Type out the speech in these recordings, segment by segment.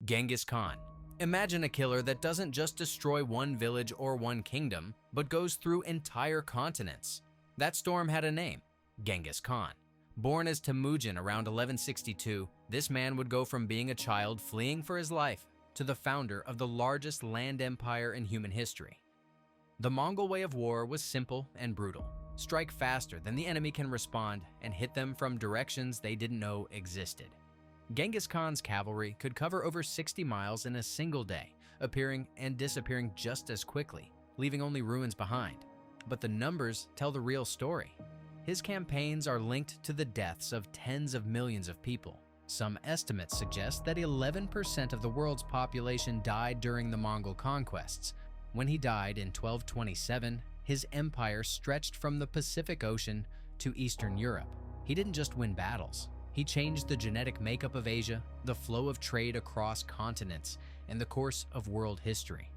Genghis Khan. Imagine a killer that doesn't just destroy one village or one kingdom, but goes through entire continents. That storm had a name, Genghis Khan. Born as Temujin around 1162, this man would go from being a child fleeing for his life to the founder of the largest land empire in human history. The Mongol way of war was simple and brutal. Strike faster than the enemy can respond and hit them from directions they didn't know existed. Genghis Khan's cavalry could cover over 60 miles in a single day, appearing and disappearing just as quickly, leaving only ruins behind. But the numbers tell the real story. His campaigns are linked to the deaths of tens of millions of people. Some estimates suggest that 11% of the world's population died during the Mongol conquests. When he died in 1227, his empire stretched from the Pacific Ocean to Eastern Europe. He didn't just win battles. He changed the genetic makeup of Asia, the flow of trade across continents, and the course of world history.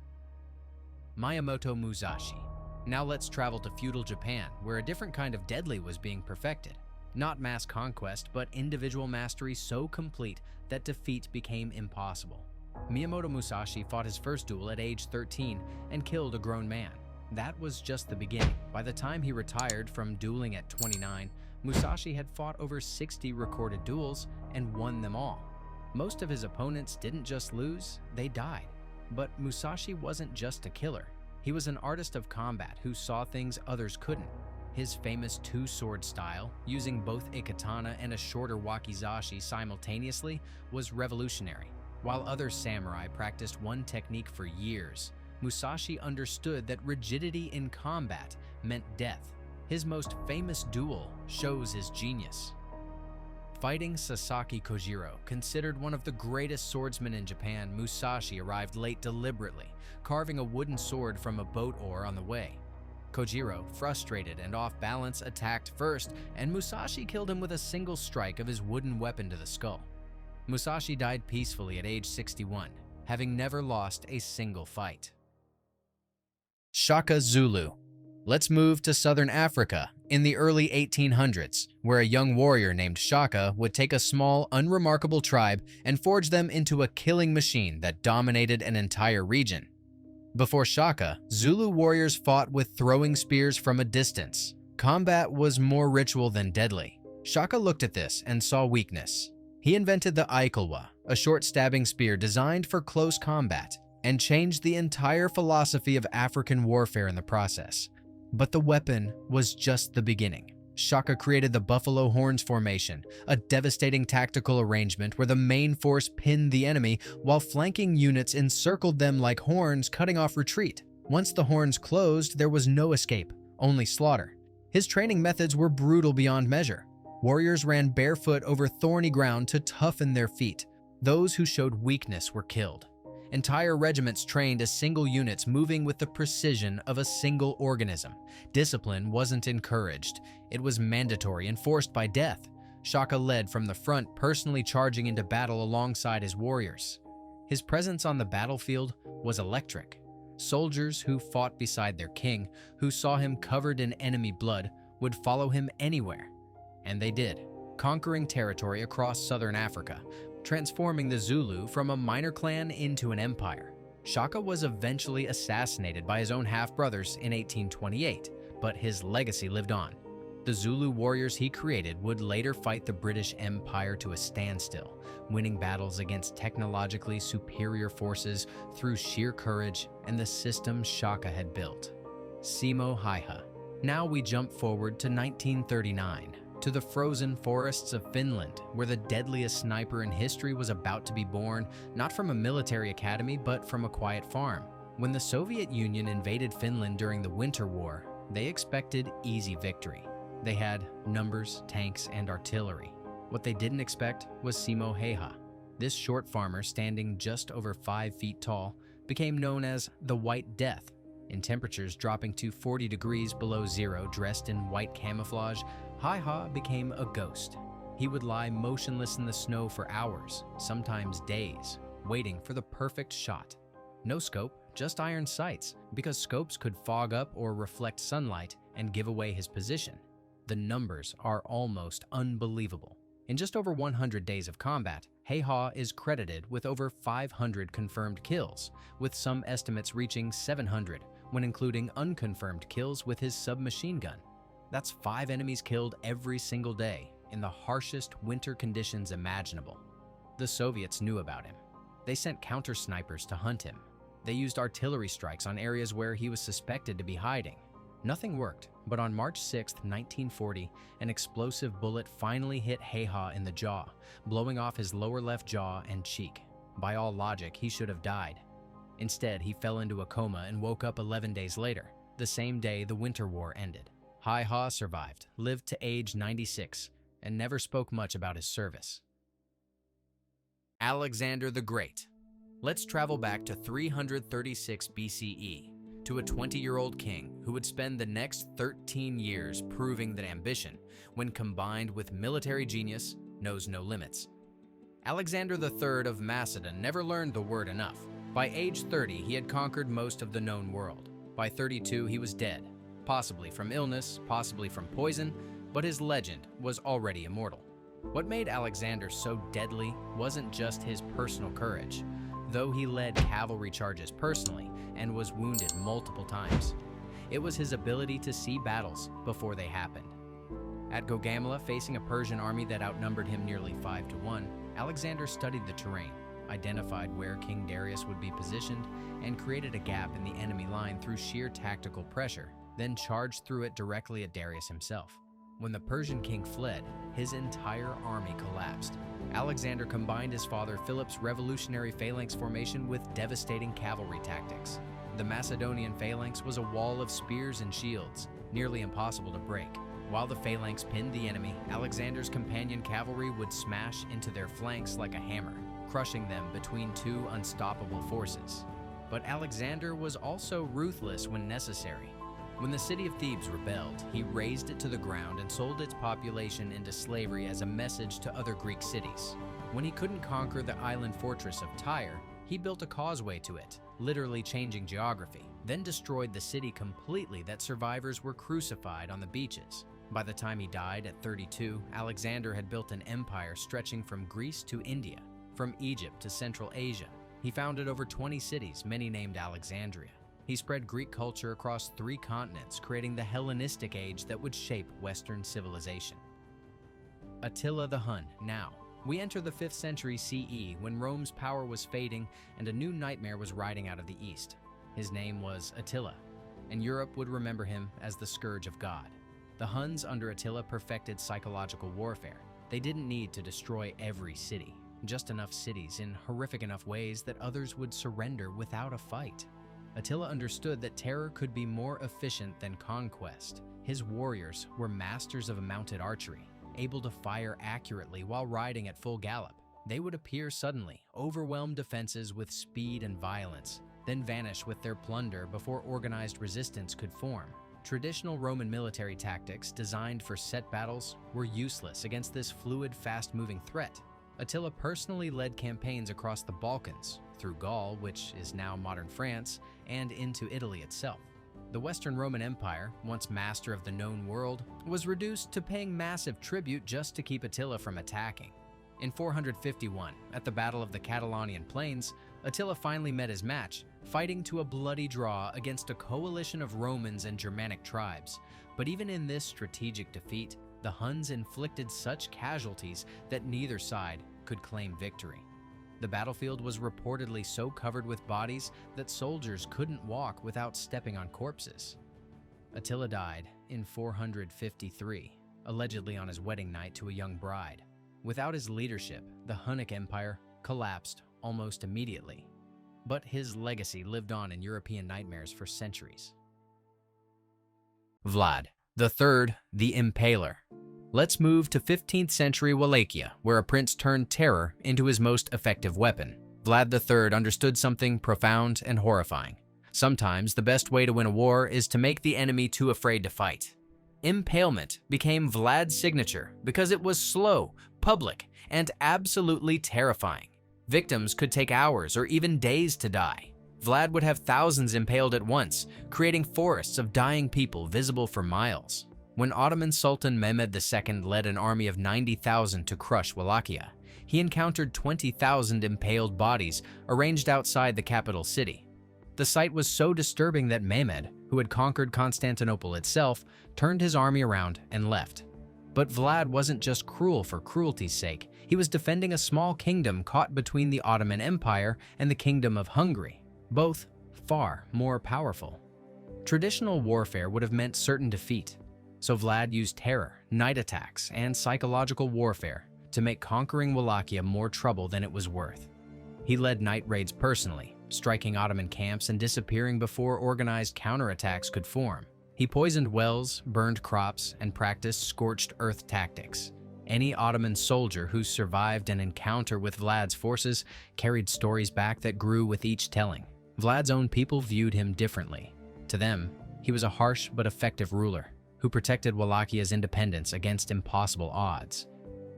Miyamoto Musashi. Now let's travel to feudal Japan, where a different kind of deadly was being perfected. Not mass conquest, but individual mastery so complete that defeat became impossible. Miyamoto Musashi fought his first duel at age 13 and killed a grown man. That was just the beginning. By the time he retired from dueling at 29, Musashi had fought over 60 recorded duels and won them all. Most of his opponents didn't just lose, they died. But Musashi wasn't just a killer. He was an artist of combat who saw things others couldn't. His famous two-sword style, using both a katana and a shorter wakizashi simultaneously, was revolutionary. While other samurai practiced one technique for years, Musashi understood that rigidity in combat meant death. His most famous duel shows his genius. Fighting Sasaki Kojiro, considered one of the greatest swordsmen in Japan, Musashi arrived late deliberately, carving a wooden sword from a boat oar on the way. Kojiro, frustrated and off balance, attacked first, and Musashi killed him with a single strike of his wooden weapon to the skull. Musashi died peacefully at age 61, having never lost a single fight. Shaka Zulu. Let's move to southern Africa in the early 1800s, where a young warrior named Shaka would take a small, unremarkable tribe and forge them into a killing machine that dominated an entire region. Before Shaka, Zulu warriors fought with throwing spears from a distance. Combat was more ritual than deadly. Shaka looked at this and saw weakness. He invented the iklwa, a short stabbing spear designed for close combat, and changed the entire philosophy of African warfare in the process. But the weapon was just the beginning. Shaka created the buffalo horns formation, a devastating tactical arrangement where the main force pinned the enemy while flanking units encircled them like horns, cutting off retreat. Once the horns closed, there was no escape, only slaughter. His training methods were brutal beyond measure. Warriors ran barefoot over thorny ground to toughen their feet. Those who showed weakness were killed. Entire regiments trained as single units, moving with the precision of a single organism. Discipline wasn't encouraged. It was mandatory, enforced by death. Shaka led from the front, personally charging into battle alongside his warriors. His presence on the battlefield was electric. Soldiers who fought beside their king, who saw him covered in enemy blood, would follow him anywhere. And they did, conquering territory across southern Africa, transforming the Zulu from a minor clan into an empire. Shaka was eventually assassinated by his own half-brothers in 1828, but his legacy lived on. The Zulu warriors he created would later fight the British Empire to a standstill, winning battles against technologically superior forces through sheer courage and the system Shaka had built. Simo Häyhä. Now we jump forward to 1939. To the frozen forests of Finland, where the deadliest sniper in history was about to be born, not from a military academy, but from a quiet farm. When the Soviet Union invaded Finland during the Winter War, they expected easy victory. They had numbers, tanks, and artillery. What they didn't expect was Simo Häyhä. This short farmer, standing just over 5 feet tall, became known as the White Death. In temperatures dropping to 40 degrees below zero, dressed in white camouflage, Häyhä became a ghost. He would lie motionless in the snow for hours, sometimes days, waiting for the perfect shot. No scope, just iron sights, because scopes could fog up or reflect sunlight and give away his position. The numbers are almost unbelievable. In just over 100 days of combat, Häyhä is credited with over 500 confirmed kills, with some estimates reaching 700 when including unconfirmed kills with his submachine gun. That's 5 enemies killed every single day in the harshest winter conditions imaginable. The Soviets knew about him. They sent counter-snipers to hunt him. They used artillery strikes on areas where he was suspected to be hiding. Nothing worked, but on March 6, 1940, an explosive bullet finally hit Häyhä in the jaw, blowing off his lower left jaw and cheek. By all logic, he should have died. Instead, he fell into a coma and woke up 11 days later, the same day the Winter War ended. Häyhä survived, lived to age 96, and never spoke much about his service. Alexander the Great. Let's travel back to 336 BCE, to a 20-year-old king who would spend the next 13 years proving that ambition, when combined with military genius, knows no limits. Alexander III of Macedon never learned the word enough. By age 30, he had conquered most of the known world. By 32, he was dead, possibly from illness, possibly from poison, but his legend was already immortal. What made Alexander so deadly wasn't just his personal courage, though he led cavalry charges personally and was wounded multiple times. It was his ability to see battles before they happened. At Gaugamela, facing a Persian army that outnumbered him nearly 5-1, Alexander studied the terrain, identified where King Darius would be positioned, and created a gap in the enemy line through sheer tactical pressure, then charged through it directly at Darius himself. When the Persian king fled, his entire army collapsed. Alexander combined his father Philip's revolutionary phalanx formation with devastating cavalry tactics. The Macedonian phalanx was a wall of spears and shields, nearly impossible to break. While the phalanx pinned the enemy, Alexander's companion cavalry would smash into their flanks like a hammer, crushing them between two unstoppable forces. But Alexander was also ruthless when necessary. When the city of Thebes rebelled, he razed it to the ground and sold its population into slavery as a message to other Greek cities. When he couldn't conquer the island fortress of Tyre, he built a causeway to it, literally changing geography, then destroyed the city completely that survivors were crucified on the beaches. By the time he died at 32, Alexander had built an empire stretching from Greece to India, from Egypt to Central Asia. He founded over 20 cities, many named Alexandria. He spread Greek culture across 3 continents, creating the Hellenistic age that would shape Western civilization. Attila the Hun. Now, we enter the 5th century CE when Rome's power was fading and a new nightmare was riding out of the east. His name was Attila, and Europe would remember him as the scourge of God. The Huns under Attila perfected psychological warfare. They didn't need to destroy every city, just enough cities in horrific enough ways that others would surrender without a fight. Attila understood that terror could be more efficient than conquest. His warriors were masters of mounted archery, able to fire accurately while riding at full gallop. They would appear suddenly, overwhelm defenses with speed and violence, then vanish with their plunder before organized resistance could form. Traditional Roman military tactics designed for set battles were useless against this fluid, fast-moving threat. Attila personally led campaigns across the Balkans, through Gaul, which is now modern France, and into Italy itself. The Western Roman Empire, once master of the known world, was reduced to paying massive tribute just to keep Attila from attacking. In 451, at the Battle of the Catalonian Plains, Attila finally met his match, fighting to a bloody draw against a coalition of Romans and Germanic tribes. But even in this strategic defeat, the Huns inflicted such casualties that neither side could claim victory. The battlefield was reportedly so covered with bodies that soldiers couldn't walk without stepping on corpses. Attila died in 453, allegedly on his wedding night to a young bride. Without his leadership, the Hunnic Empire collapsed almost immediately. But his legacy lived on in European nightmares for centuries. Vlad III, the Impaler. Let's move to 15th century Wallachia, where a prince turned terror into his most effective weapon. Vlad III understood something profound and horrifying. Sometimes the best way to win a war is to make the enemy too afraid to fight. Impalement became Vlad's signature because it was slow, public, and absolutely terrifying. Victims could take hours or even days to die. Vlad would have thousands impaled at once, creating forests of dying people visible for miles. When Ottoman Sultan Mehmed II led an army of 90,000 to crush Wallachia, he encountered 20,000 impaled bodies arranged outside the capital city. The sight was so disturbing that Mehmed, who had conquered Constantinople itself, turned his army around and left. But Vlad wasn't just cruel for cruelty's sake. He was defending a small kingdom caught between the Ottoman Empire and the Kingdom of Hungary, both far more powerful. Traditional warfare would have meant certain defeat, so Vlad used terror, night attacks, and psychological warfare to make conquering Wallachia more trouble than it was worth. He led night raids personally, striking Ottoman camps and disappearing before organized counterattacks could form. He poisoned wells, burned crops, and practiced scorched earth tactics. Any Ottoman soldier who survived an encounter with Vlad's forces carried stories back that grew with each telling. Vlad's own people viewed him differently. To them, he was a harsh but effective ruler who protected Wallachia's independence against impossible odds.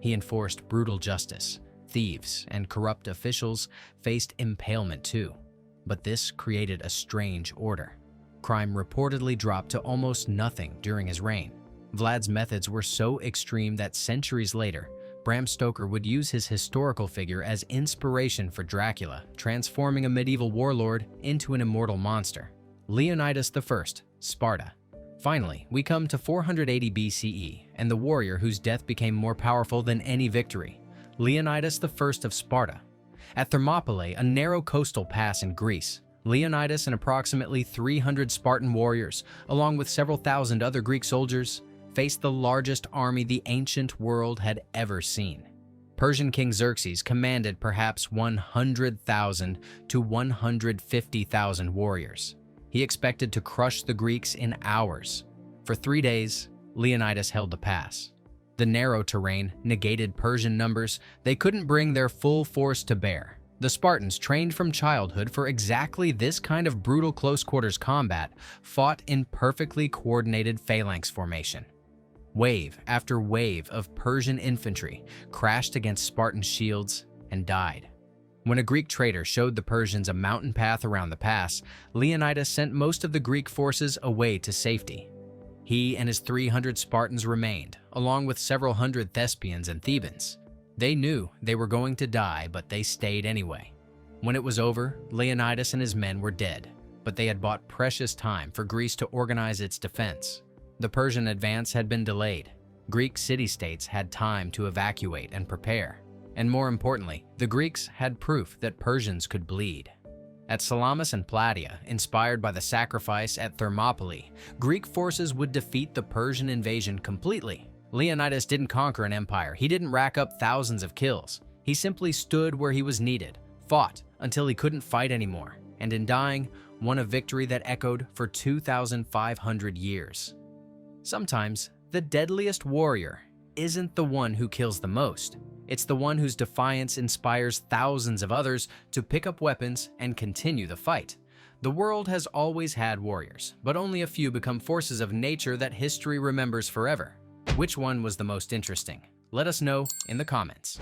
He enforced brutal justice. Thieves and corrupt officials faced impalement too. But this created a strange order. Crime reportedly dropped to almost nothing during his reign. Vlad's methods were so extreme that centuries later, Bram Stoker would use his historical figure as inspiration for Dracula, transforming a medieval warlord into an immortal monster. Leonidas I, Sparta. Finally, we come to 480 BCE and the warrior whose death became more powerful than any victory, Leonidas I of Sparta. At Thermopylae, a narrow coastal pass in Greece, Leonidas and approximately 300 Spartan warriors, along with several thousand other Greek soldiers, faced the largest army the ancient world had ever seen. Persian King Xerxes commanded perhaps 100,000 to 150,000 warriors. He expected to crush the Greeks in hours. For 3 days, Leonidas held the pass. The narrow terrain negated Persian numbers. They couldn't bring their full force to bear. The Spartans, trained from childhood for exactly this kind of brutal close-quarters combat, fought in perfectly coordinated phalanx formation. Wave after wave of Persian infantry crashed against Spartan shields and died. When a Greek traitor showed the Persians a mountain path around the pass, Leonidas sent most of the Greek forces away to safety. He and his 300 Spartans remained, along with several hundred Thespians and Thebans. They knew they were going to die, but they stayed anyway. When it was over, Leonidas and his men were dead, but they had bought precious time for Greece to organize its defense. The Persian advance had been delayed. Greek city-states had time to evacuate and prepare. And more importantly, the Greeks had proof that Persians could bleed. At Salamis and Plataea, inspired by the sacrifice at Thermopylae, Greek forces would defeat the Persian invasion completely. Leonidas didn't conquer an empire. He didn't rack up thousands of kills. He simply stood where he was needed, fought until he couldn't fight anymore, and in dying, won a victory that echoed for 2,500 years. Sometimes, the deadliest warrior isn't the one who kills the most. It's the one whose defiance inspires thousands of others to pick up weapons and continue the fight. The world has always had warriors, but only a few become forces of nature that history remembers forever. Which one was the most interesting? Let us know in the comments.